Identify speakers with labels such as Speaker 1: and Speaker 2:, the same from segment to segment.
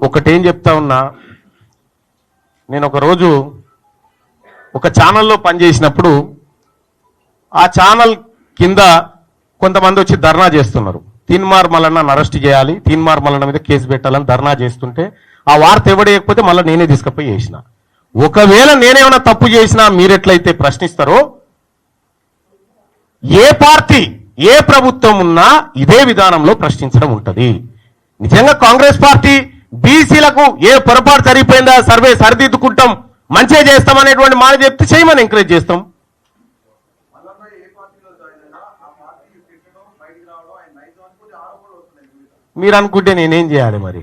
Speaker 1: ఒకటేం చెప్తా ఉన్నా, నేను ఒక రోజు ఒక ఛానల్లో పనిచేసినప్పుడు ఆ ఛానల్ కింద కొంతమంది వచ్చి ధర్నా చేస్తున్నారు. తీన్మార్ మల్లన్న అరెస్ట్ చేయాలి, తీన్మార్ మల్లన్న మీద కేసు పెట్టాలని ధర్నా చేస్తుంటే ఆ వార్త ఎవడేయకపోతే మళ్ళీ నేనే తీసుకుపోయి చేసిన. ఒకవేళ నేనేమైనా తప్పు చేసినా మీరెట్లయితే ప్రశ్నిస్తారో, ఏ పార్టీ ఏ ప్రభుత్వం ఉన్నా ఇదే విధానంలో ప్రశ్నించడం ఉంటది. నిజంగా కాంగ్రెస్ పార్టీ బీసీలకు ఏ పొరపాటు జరిగిపోయిందా సర్వే సరిదిద్దుకుంటాం, మంచిగా చేస్తాం అనేటువంటి మాట చెప్తే చేయమని ఎంకరేజ్ చేస్తాం. మీరు అనుకుంటే నేనేం చేయాలి మరి?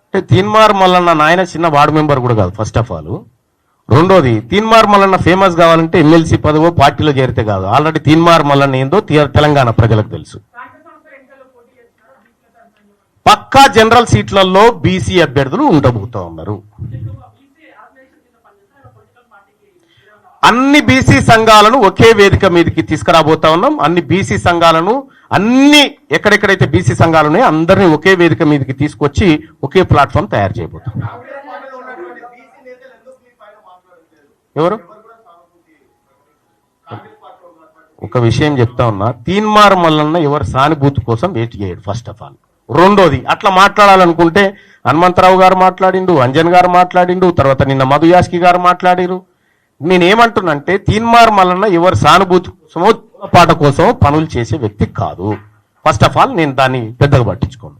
Speaker 1: అంటే తీన్మార్ మల్లన్న నాయన చిన్న వార్డు మెంబర్ కూడా కాదు ఫస్ట్ ఆఫ్ ఆల్. రెండోది, తీన్మార్ మల్లన్న ఫేమస్ కావాలంటే ఎమ్మెల్సీ పదవో పార్టీలో చేరితే కాదు. ఆల్రెడీ తీన్మార్ మల్లన్న ఏందో తెలంగాణ ప్రజలకు తెలుసు. పక్కా జనరల్ సీట్లలో బీసీ అభ్యర్థులు ఉండబోతా ఉన్నారు. అన్ని బీసీ సంఘాలను ఒకే వేదిక మీదకి తీసుకురాబోతా ఉన్నాం. అన్ని బీసీ సంఘాలను ఎక్కడెక్కడైతే బీసీ సంఘాలు ఉన్నాయో అందరినీ ఒకే వేదిక మీదకి తీసుకొచ్చి ఒకే ప్లాట్ఫామ్ తయారు చేయబోతాం. ఎవరు? ఒక విషయం చెప్తా ఉన్నా, తీన్మార్ మల్లన్న ఎవరు సానుభూతి కోసం వెయిట్ చేయడు ఫస్ట్ ఆఫ్ ఆల్. రెండోది, అట్లా మాట్లాడాలనుకుంటే హనుమంతరావు గారు మాట్లాడిండు, అంజన్ గారు మాట్లాడిండు, తర్వాత నిన్న మధు యాస్కి గారు మాట్లాడిరు. నేనేమంటున్నంటే తీన్మార్ మల్లన్న ఎవరు సానుభూతి కోసమో పాట కోసం పనులు చేసే వ్యక్తి కాదు. ఫస్ట్ ఆఫ్ ఆల్ నేను దాన్ని పెద్దగా పట్టించుకోను.